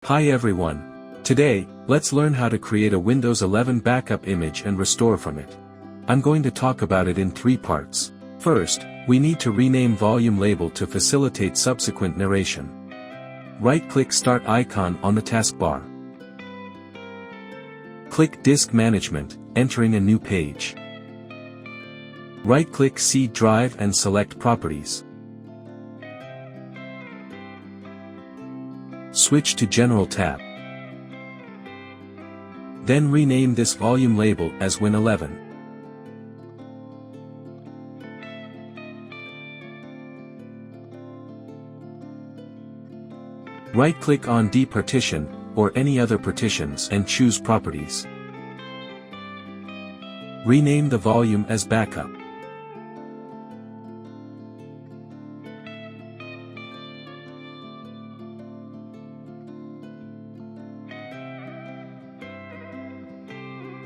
Hi everyone. Today, let's learn how to create a Windows 11 backup image and restore from it. I'm going to talk about it in 3 parts. First, we need to rename volume label to facilitate subsequent narration. Right-click Start icon on the taskbar. Click Disk Management, entering a new page. Right-click C Drive and select Properties. Switch to General tab. Then rename this volume label as Win11. Right-click on Departition, or any other partitions and choose Properties. Rename the volume as Backup.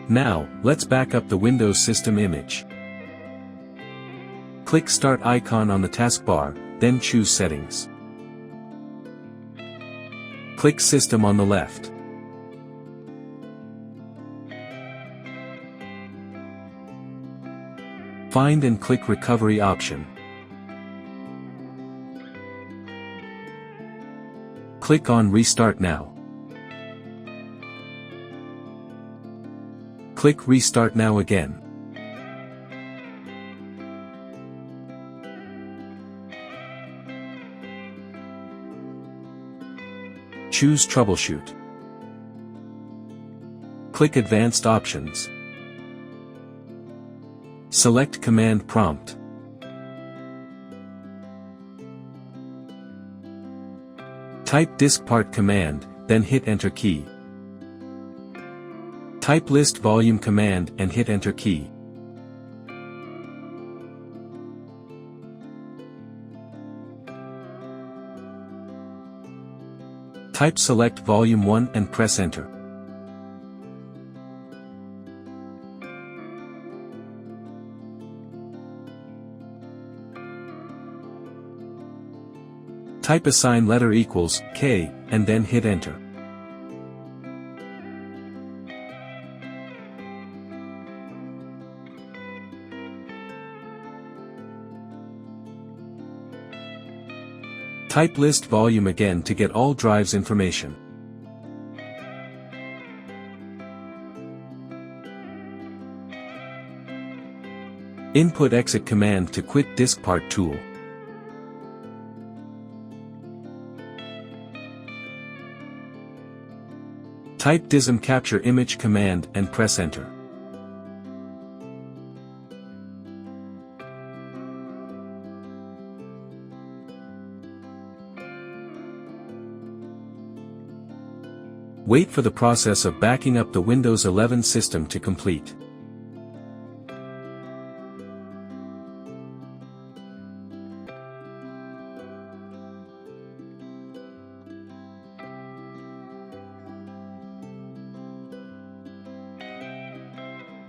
Now, let's back up the Windows system image. Click Start icon on the taskbar, then choose Settings. Click System on the left. Find and click Recovery option. Click on Restart Now. Click Restart Now again. Choose Troubleshoot. Click Advanced Options. Select Command Prompt. Type diskpart command, then hit Enter key. Type list volume command and hit Enter key. Type select volume 1 and press Enter. Type assign letter equals K and then hit Enter. Type list volume again to get all drives information. Input exit command to quit diskpart tool. Type Dism capture image command and press Enter. Wait for the process of backing up the Windows 11 system to complete.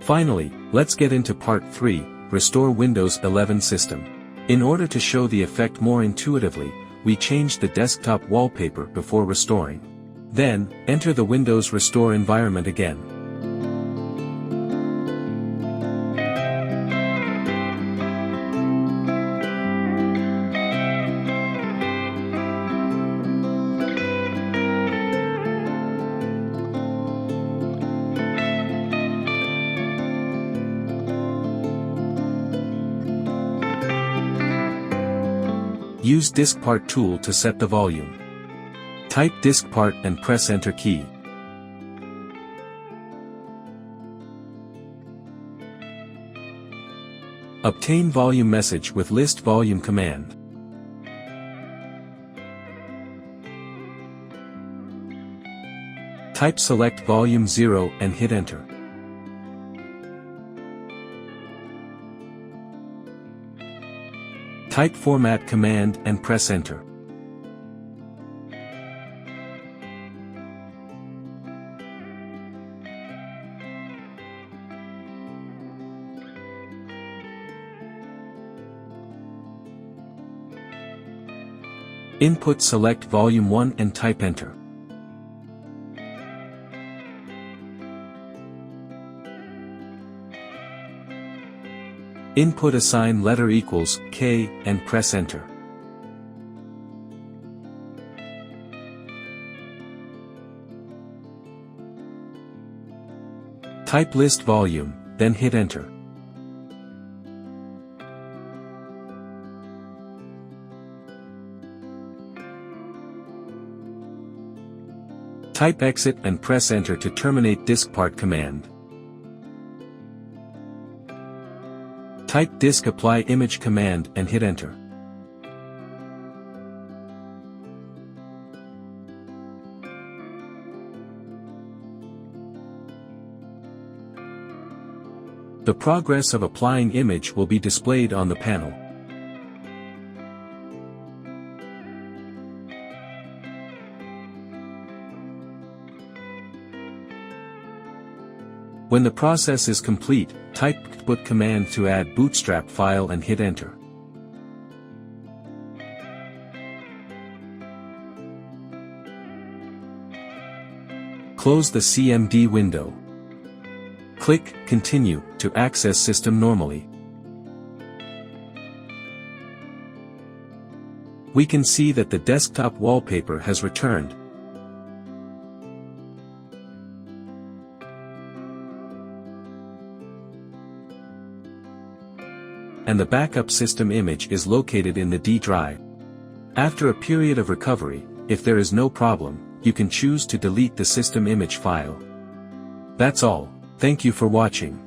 Finally, let's get into Part 3, Restore Windows 11 System. In order to show the effect more intuitively, we changed the desktop wallpaper before restoring. Then, enter the Windows Restore environment again. Use diskpart tool to set the volume. Type diskpart and press Enter key. Obtain volume message with list volume command. Type select volume 0 and hit Enter. Type format command and press Enter. Input select volume 1 and type Enter. Input assign letter equals K and press enter. Type list volume, then hit enter. Type exit and press enter to terminate disk part command. Type disk apply image command and hit enter. The progress of applying image will be displayed on the panel. When the process is complete, type boot command to add bootstrap file and hit enter. Close the CMD window. Click Continue to access system normally. We can see that the desktop wallpaper has returned. And the backup system image is located in the D drive. After a period of recovery, if there is no problem, you can choose to delete the system image file. That's all. Thank you for watching.